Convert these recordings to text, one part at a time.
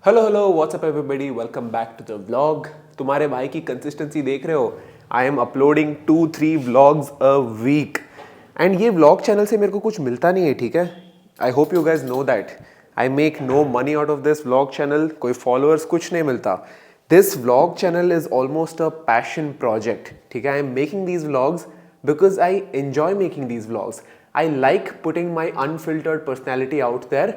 Hello what's up everybody, welcome back to the vlog. तुम्हारे भाई की कंसिस्टेंसी देख रहे हो। I am uploading 2-3 vlogs a week and ये व्लॉग चैनल से मेरे को कुछ मिलता नहीं है, ठीक है। I hope you guys know that I make no money out of this vlog channel. कोई फॉलोअर्स कुछ नहीं मिलता। This vlog channel is almost a passion project, ठीक है। I am making these vlogs because I enjoy making these vlogs. I like putting my unfiltered personality out there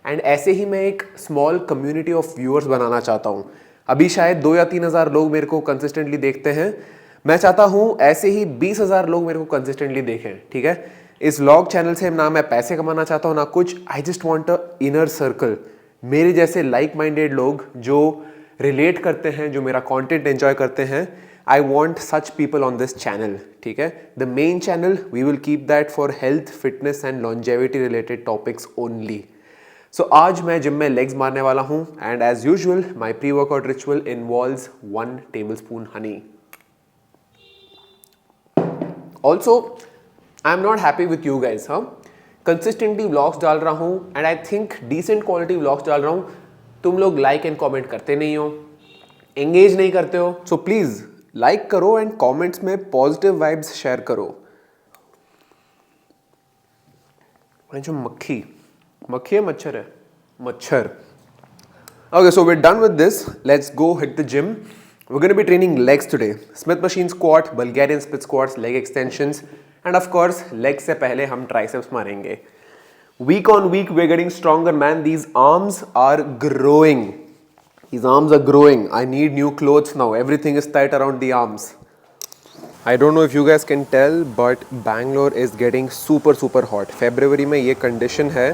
and ऐसे ही मैं एक small community of viewers बनाना चाहता हूँ। अभी शायद 2 या 3 हज़ार लोग मेरे को कंसिस्टेंटली देखते हैं। मैं चाहता हूँ ऐसे ही 20,000 लोग मेरे को कंसिस्टेंटली देखें, ठीक है। इस व्लॉग चैनल से ना मैं पैसे कमाना चाहता हूँ ना कुछ। I just want a inner circle, मेरे जैसे लाइक माइंडेड लोग जो रिलेट करते हैं, जो मेरा कॉन्टेंट एंजॉय करते हैं। I want such people on this channel, ठीक है। The main channel we will keep that for health, fitness and longevity related topics only. So आज मैं जिम में लेग्स मारने वाला हूँ and as usual my pre workout ritual involves 1 tablespoon honey. Also I am not happy with you guys. हाँ, consistently vlogs डाल रहा हूँ and I think decent quality vlogs डाल रहा हूँ। तुम लोग लाइक एंड कॉमेंट करते नहीं हो, एंगेज नहीं करते हो। सो प्लीज लाइक करो एंड कॉमेंट्स में पॉजिटिव वाइब्स शेयर करो। जो मक्खी है, मच्छर है, मच्छर। Okay, so we're done with this. Let's go hit the gym. We're going to be training legs today. Smith machine squat, Bulgarian split squats, leg extensions, and of course, legs से पहले हम triceps मारेंगे. Week on week, we're getting stronger, man. These arms are growing. These arms are growing. I need new clothes now. Everything is tight around the arms. I don't know if you guys can tell, but Bangalore is getting super hot. February में ये condition है.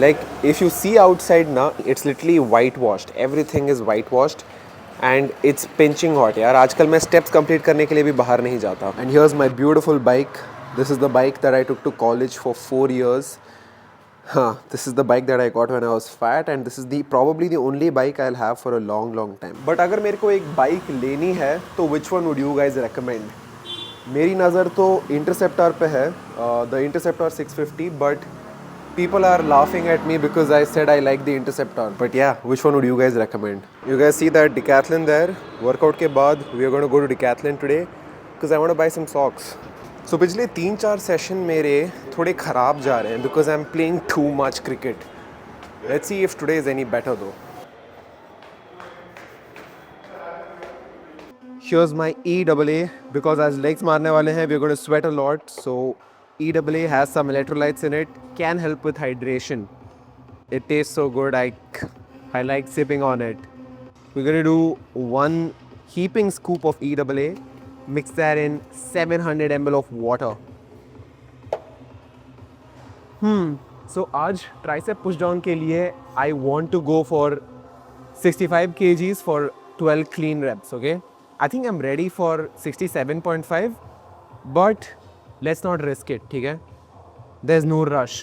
Like if you see outside now, it's literally whitewashed. Everything is whitewashed and it's pinching hot. यार आजकल मैं steps complete करने के लिए भी बाहर नहीं जाता. And here's my beautiful bike. This is the bike that I took to college for 4 years. This is the bike that I got when I was fat and this is probably the only bike I'll have for a long time. But अगर मेरे को एक bike लेनी है तो which one would you guys recommend? मेरी नज़र तो Interceptor पे है, the Interceptor 650, but people are laughing at me because I said I like the Interceptor. But yeah, which one would you guys recommend? You guys see that decathlon there? Workout के बाद we are going to go to decathlon today because I want to buy some socks. So पिछले 3-4 session मेरे थोड़े ख़राब जा रहे हैं because I'm playing too much cricket. Let's see if today is any better though. Here's my EAA because as legs मारने वाले हैं we're going to sweat a lot, so EAA has some electrolytes in it, can help with hydration. It tastes so good, I like sipping on it. We're going to do 1 heaping scoop of EAA, mix that in 700 ml of water. So आज tricep push down के लिए I want to go for 65 kgs for 12 clean reps, okay? I think I'm ready for 67.5, but let's not risk it, ठीक है? There's no rush.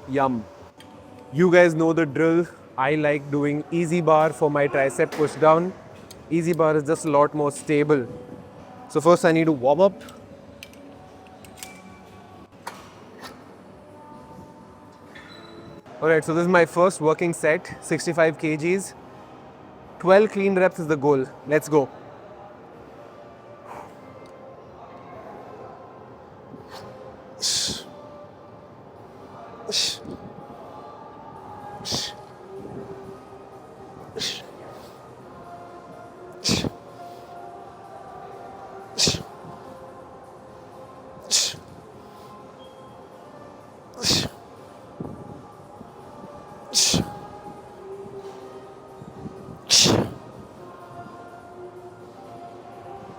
Yum. You guys know the drill. I like doing easy bar for my tricep push down. Easy bar is just a lot more stable. So first I need to warm up. Alright, so this is my first working set, 65 kgs. 12 clean reps is the goal. Let's go.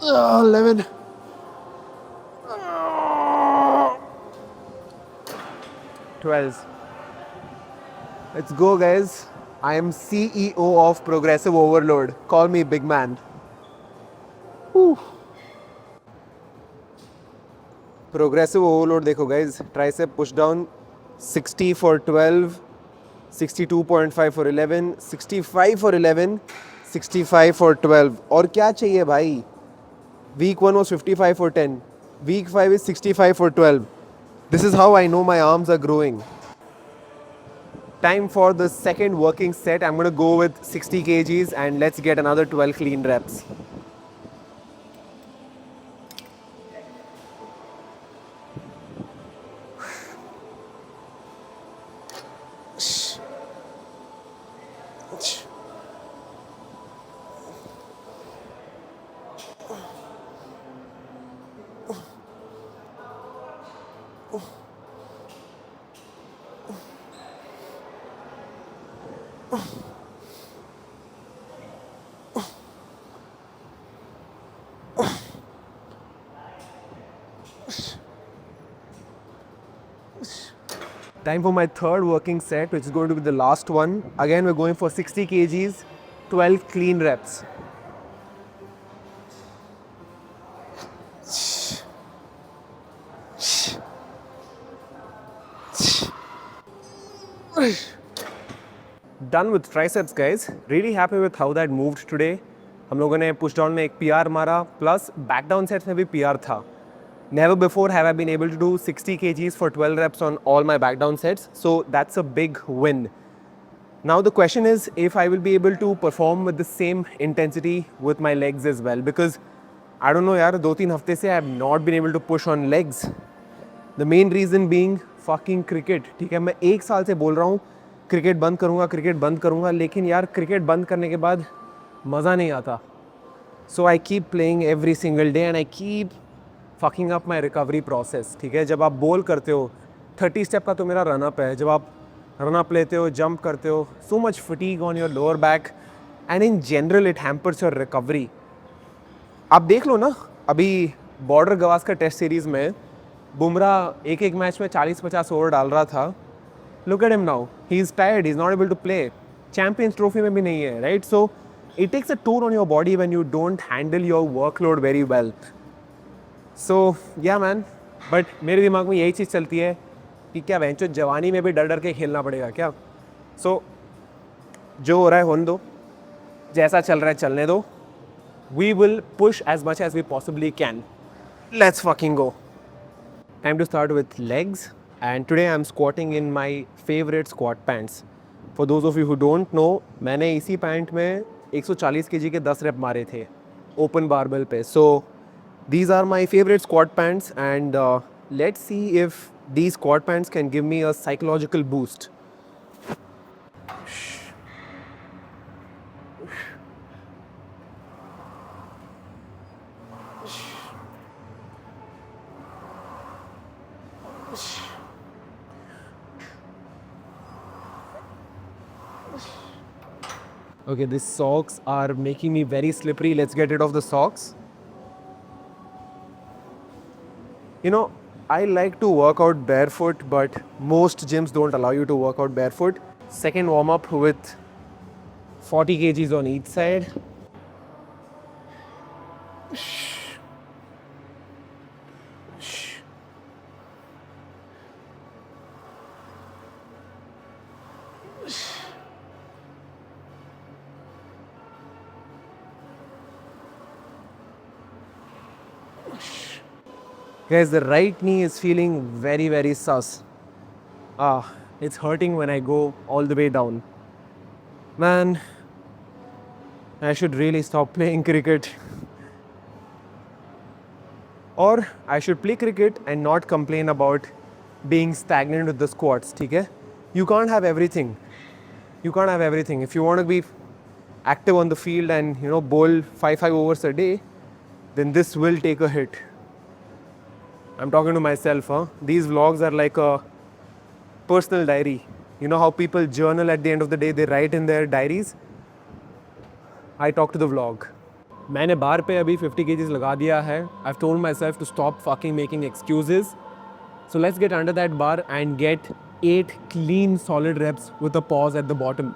Oh, 11. Oh. 12. Let's go, guys. I am CEO of Progressive Overload. Call me big man. Whew. Progressive Overload देखो guys. Tricep push down 60 for 12, 62.5 for 11, 65 for 11, 65 for 12. और क्या चाहिए भाई? Week 1 was 55 for 10. Week 5 is 65 for 12. This is how I know my arms are growing. Time for the second working set. I'm going to go with 60 kgs and let's get another 12 clean reps. Time for my third working set, which is going to be the last one. Again, we're going for 60 kgs, 12 clean reps. Done with triceps, guys. Really happy with how that moved today. हम लोगों ने push down में एक PR मारा, plus back down sets में भी PR था. Never before have I been able to do 60 kgs for 12 reps on all my back down sets, so that's a big win. Now the question is if I will be able to perform with the same intensity with my legs as well, because I don't know यार, 2-3 हफ्ते से I have not been able to push on legs. The main reason being fucking cricket. ठीक है, मैं एक साल से बोल रहा हूँ क्रिकेट बंद करूँगा, लेकिन यार क्रिकेट बंद करने के बाद मज़ा नहीं आता. So I keep playing every single day and I keep fucking up my recovery process. ठीक है, जब आप बॉल करते हो 30 स्टेप का तो मेरा रन अप है, जब आप रन अप लेते हो, जंप करते हो, so much fatigue on your lower back and in general it hampers your recovery. आप देख लो ना, अभी बॉर्डर गवास्कर टेस्ट सीरीज़ में बुमराह एक मैच में 40-50 ओवर डाल रहा था. Look at him now. He's tired. He's not able to play. Champions Trophy में भी नहीं है, right? So it takes a toll on your body when you don't handle your workload very well. So yeah man, but मेरे दिमाग में यही चीज़ चलती है कि क्या वेंचो जवानी में भी डर डर के खेलना पड़ेगा क्या. So जो हो रहा है होने दो, जैसा चल रहा है चलने दो. We will push as much as we possibly can. Let's fucking go. Time to start with legs. And today I'm squatting in my favorite squat pants. For those of you who don't know, मैंने इसी pant में 140 kg के 10 rape मारे थे open barbell पे. So these are my favorite squat pants and let's see if these squat pants can give me a psychological boost. Okay, these socks are making me very slippery. Let's get rid of the socks. You know, I like to work out barefoot, but most gyms don't allow you to work out barefoot. Second warm up with 40 kgs on each side. Guys, the right knee is feeling very, very sus. It's hurting when I go all the way down. Man, I should really stop playing cricket. Or I should play cricket and not complain about being stagnant with the squats, okay? You can't have everything. You can't have everything. If you want to be active on the field and, you know, bowl 5 overs a day, then this will take a hit. I'm talking to myself, huh? These vlogs are like a personal diary. You know how people journal at the end of the day, they write in their diaries? I talk to the vlog. मैंने बार पे अभी 50 kgs लगा दिया है. I've told myself to stop fucking making excuses. So let's get under that bar and get 8 clean solid reps with a pause at the bottom.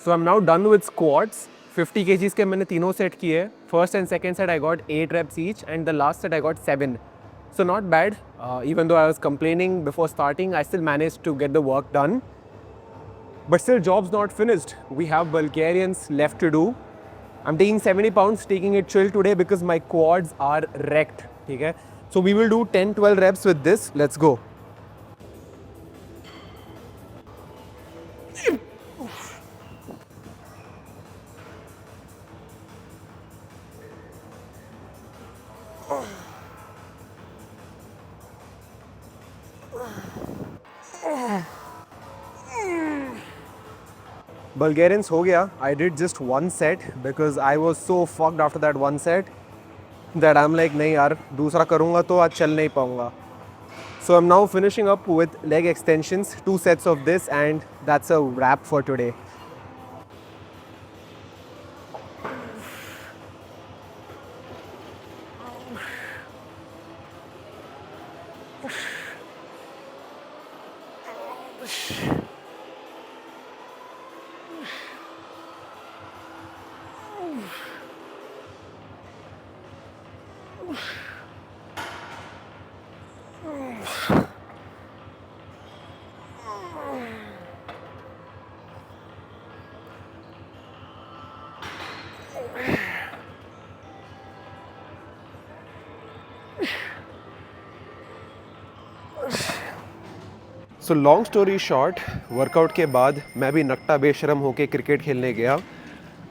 So I'm now done with squats. 50 kgs के मैंने तीनों set किए. First and second set I got 8 reps each, and the last set I got 7. So not bad. Even though I was complaining before starting, I still managed to get the work done. But still, job's not finished. We have Bulgarians left to do. I'm taking 70 pounds, taking it chill today because my quads are wrecked. Okay? So we will do 10-12 reps with this. Let's go. Bulgarians हो गया. I did just one set because I was so fucked after that one set that I'm like नहीं यार दूसरा करूँगा तो आज चल नहीं पाऊँगा. So I'm now finishing up with leg extensions, 2 sets of this, and that's a wrap for today. So long story short, workout के बाद मैं भी नक्टा बेशरम होके क्रिकेट खेलने गया.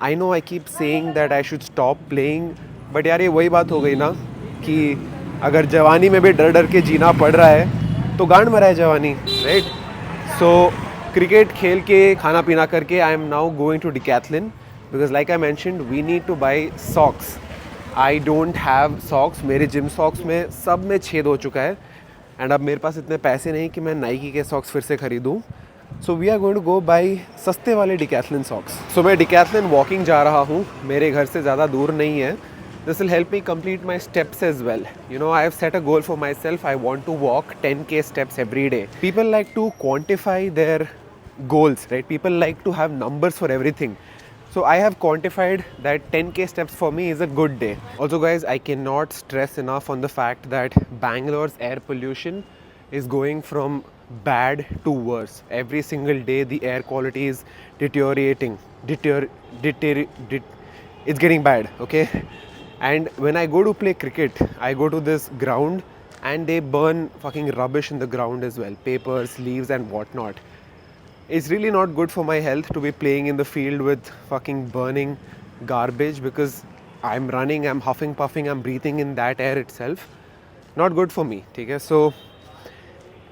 I know I keep saying that I should stop playing, but यार ये वही बात हो गई ना कि अगर जवानी में भी डर डर के जीना पड़ रहा है तो गांड मरा है जवानी, राइट? सो क्रिकेट खेल के खाना पीना करके I am now going to Decathlon because like I mentioned we need to buy socks. I don't have socks. मेरे जिम सॉक्स में सब में छेद हो चुका है एंड अब मेरे पास इतने पैसे नहीं कि मैं नाइकी के सॉक्स फिर से खरीदूँ. So we are going to go by सस्ते वाले डिकैथलिन सॉक्स. सो मैं डिकैथलिन वॉकिंग जा रहा हूँ, मेरे घर से ज़्यादा दूर नहीं है. This will help me complete my steps as well. You know I have set a goal for myself. I want to walk 10K steps every day. People like to quantify their goals, right? People like to have numbers for everything. So I have quantified that 10K steps for me is a good day. Also guys, I cannot stress enough on the fact that Bangalore's air pollution is going from bad to worse. Every single day the air quality is deteriorating. It's getting bad, okay? And when I go to play cricket, I go to this ground and they burn fucking rubbish in the ground as well. Papers, leaves and whatnot. It's really not good for my health to be playing in the field with fucking burning garbage because I'm running, I'm huffing, puffing, I'm breathing in that air itself. Not good for me, ठीक है? So,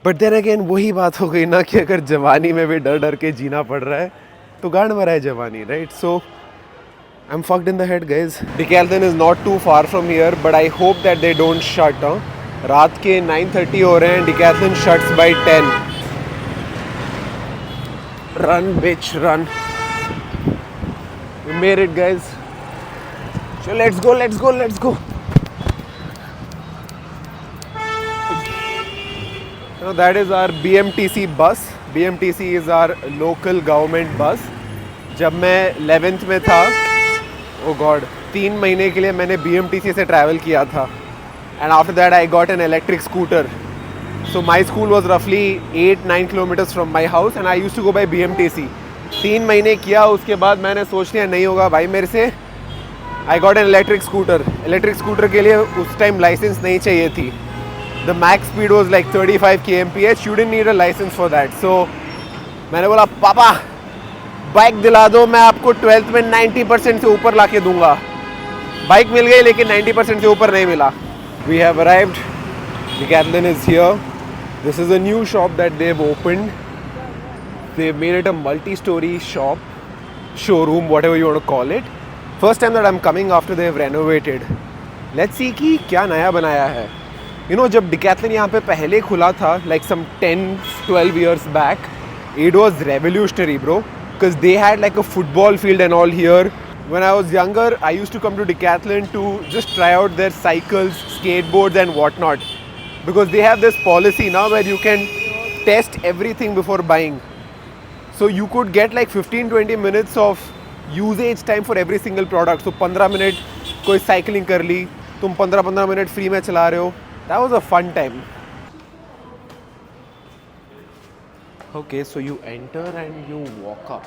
but then again वही बात हो गई ना कि अगर जवानी में भी डर डर के जीना पड़ रहा है तो गांड मरा है जवानी, right? So, I'm fucked in the head guys. Decathlon is not too far from here, but I hope that they don't shut. रात के 9:30 हो रहे हैं. Decathlon shuts by 10. Run bitch, run. We made it guys. So let's go, let's go, let's go. So that is our BMTC bus. BMTC is our local government bus. जब मैं 11th में था, oh god, 3 महीने के लिए मैंने BMTC से travel किया था. And after that I got an electric scooter. So my school was roughly 8-9 kilometers from my house and I used to go by BMTC. 3 महीने किया, उसके बाद मैंने सोच लिया नहीं होगा भाई मेरे से. I got an electric scooter. Electric scooter के लिए उस टाइम लाइसेंस नहीं चाहिए थी. The max speed was like 35 kmph. You didn't need a license for that. So मैंने बोला पापा बाइक दिला दो, मैं आपको 12th में 90% से ऊपर ला के दूंगा. बाइक मिल गई लेकिन 90% से ऊपर नहीं मिला. We have arrived. Decathlon is here. This is a new shop that they've opened. They've made it a multi-story shop, showroom, whatever you want to call it. First time that I'm coming after they've renovated. Let's see कि क्या नया बनाया है. You know, जब Decathlon यहाँ पे पहले खुला था, like some 10-12 years back, it was revolutionary, bro. Because they had like a football field and all here. When I was younger, I used to come to Decathlon to just try out their cycles, skateboards and whatnot. Because they have this policy now where you can test everything before buying. So you could get like 15-20 minutes of usage time for every single product. So 15 minute कोई cycling कर ली, तुम 15-15 minute free में चला रहे हो. That was a fun time. Okay, so you enter and you walk up.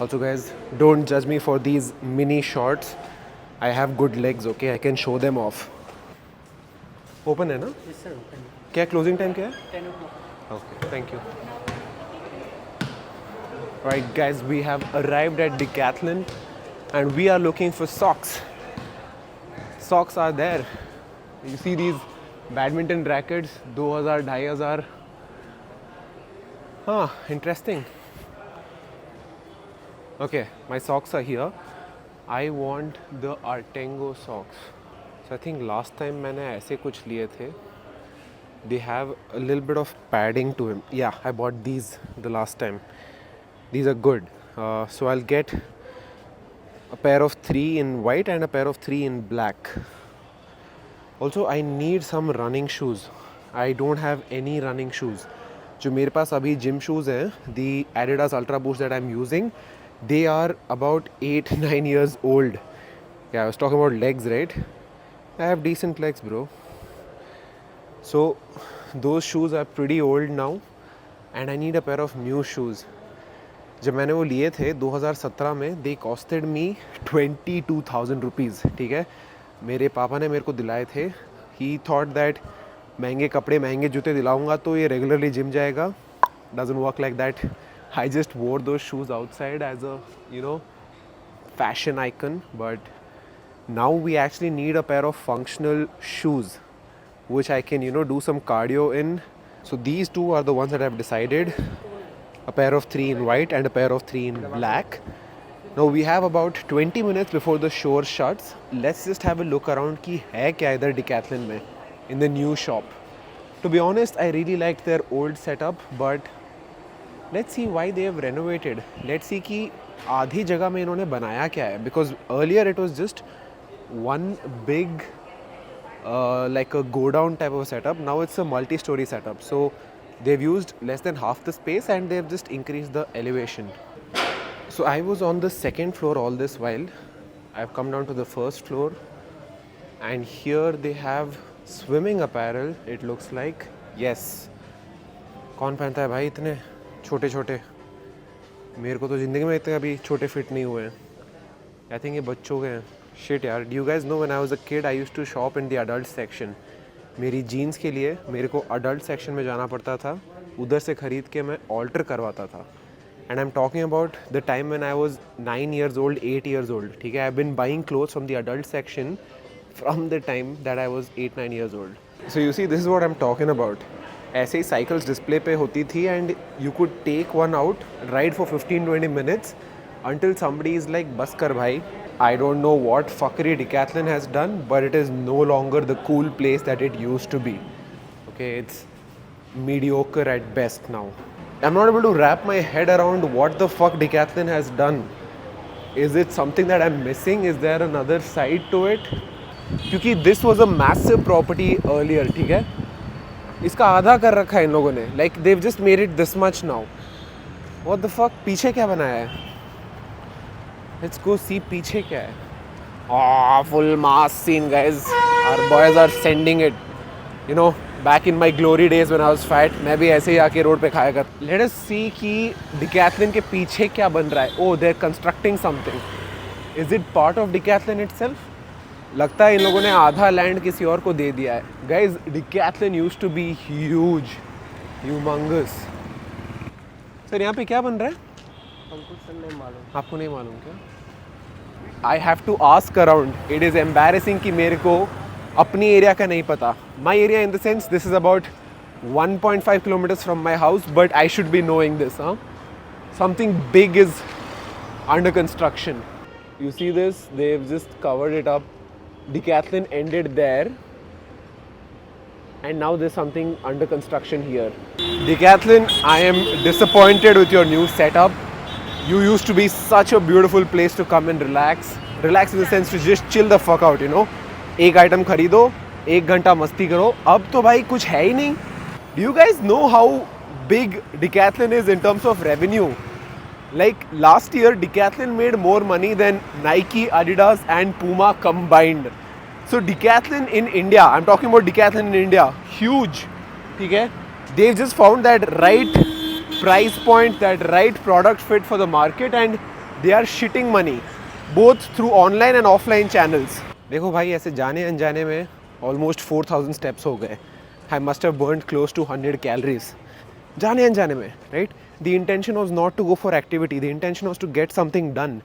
Also guys, don't judge me for these mini shorts. I have good legs, okay? I can show them off. Open है ना? Yes sir, open. क्या closing time क्या है? 10 o'clock. Okay, thank you. Alright guys, we have arrived at Decathlon and we are looking for socks. Socks are there. You see these badminton rackets, 2000, 2500. Huh, interesting. Okay, my socks are here. I want the Artengo socks. So I think last time मैंने ऐसे कुछ लिए थे. They have a little bit of padding to him. Yeah, I bought these the last time. These are good. So I'll get a pair of 3 in white and a pair of 3 in black. Also, I need some running shoes. I don't have any running shoes. जो मेरे पास अभी gym shoes हैं, the Adidas Ultra Boost that I'm using, they are about 8-9 years old. Yeah, I was talking about legs, right? I have decent legs, bro. So those shoes are pretty old now and I need a pair of new shoes. जब मैंने वो लिए थे 2017 में, they costed me 22,000 rupees. ठीक है, मेरे पापा ने मेरे को दिलाए थे. He thought that महंगे कपड़े महंगे जूते दिलाऊंगा तो ये रेगुलरली जिम जाएगा. Doesn't work like that. I just wore those shoes outside as a, you know, fashion icon. But now we actually need a pair of functional shoes which I can, you know, do some cardio in. So these two are the ones that I've decided. A pair of 3 in white and a pair of 3 in black. Now we have about 20 minutes before the store shuts. Let's just have a look around कि है क्या इधर Decathlon में in the new shop. To be honest, I really liked their old setup, but let's see why they have renovated. Let's see कि आधी जगह में इन्होंने बनाया क्या है. Because earlier it was just one big like a go down type of setup. Now it's a multi-story setup. So they've used less than half the space and they've just increased the elevation. So I was on the second floor all this while. I've come down to the first floor and here they have swimming apparel, it looks like. Yes. कौन पहनता है भाई इतने छोटे छोटे? मेरे को तो ज़िंदगी में इतने अभी छोटे फिट नहीं हुए हैं. I think ये बच्चों के हैं. Shit यार. Do you guys know when I was a kid I used to shop in the adult section. मेरी जीन्स के लिए मेरे को adult section में जाना पड़ता था. उधर से ख़रीद के मैं alter करवाता था. And I'm talking about the time when I was 9 years old, 8 years old. ठीक है, I've been buying clothes from the adult section from the time that I was 8-9 years old. So you see, this is what I'm talking about. ऐसे ही cycles display पे होती थी and you could take one out, ride for 15-20 minutes until somebody is like, बस कर भाई. I don't know what fuckery Decathlon has done, but it is no longer the cool place that it used to be. Okay, it's mediocre at best now. I'm not able to wrap my head around what the fuck Decathlon has done. Is it something that I'm missing? Is there another side to it? क्योंकि this was a massive property earlier, ठीक है? इसका आधा कर रखा है इन लोगों ने. Like they've just made it this much now. What the fuck? पीछे क्या बनाया है? Let's go see पीछे क्या है. Ah, full mass scene, guys. Our boys are sending it. You know, back in my glory days when I was fat, मैं भी ऐसे ही आके रोड पे खाया कर. Let us see कि Decathlon के पीछे क्या बन रहा है. Oh, they're constructing something. Is it part of Decathlon itself? लगता है इन लोगों ने आधा लैंड किसी और को दे दिया है. Guys, Decathlon used to be huge, humongous. Sir यहाँ पे क्या बन रहा है? हमको सर नहीं मालूम. आपको नहीं मालूम क्या? I have to ask around. It is embarrassing कि मेरे को अपनी एरिया का नहीं पता. My area in the sense, this is about 1.5 kilometers from my house, but I should be knowing this, huh? Something big is under construction. You see this? They've just covered it up. Decathlon ended there, and now there's something under construction here. Decathlon, I am disappointed with your new setup. You used to be such a beautiful place to come and relax. Relax in the sense to just chill the fuck out, you know. एक item खरीदो, एक घंटा मस्ती करो. अब तो भाई कुछ है ही नहीं. Do you guys know how big Decathlon is in terms of revenue? Like last year, Decathlon made more money than Nike, Adidas, and Puma combined. So Decathlon in India, I'm talking about Decathlon in India, huge. Okay? They've just found that right price point, that right product fit for the market, and they are shitting money both through online and offline channels. देखो भाई ऐसे जाने अनजाने में almost 4,000 steps हो गए. I must have burned close to 100 calories. जाने अनजाने में, right? The intention was not to go for activity. The intention was to get something done.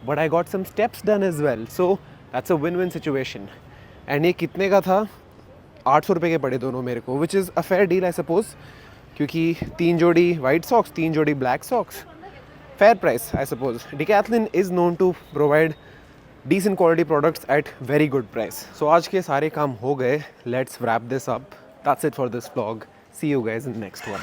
But I got some steps done as well. So that's a win-win situation. And ये कितने का था? 800 रुपये के पड़े दोनों मेरे को, which is a fair deal I suppose. क्योंकि 3 जोड़ी white socks, 3 जोड़ी black socks. Fair price I suppose. Decathlon is known to provide decent quality products at very good price. So आज के सारे काम हो गए. Let's wrap this up. That's it for this vlog. See you guys in the next one.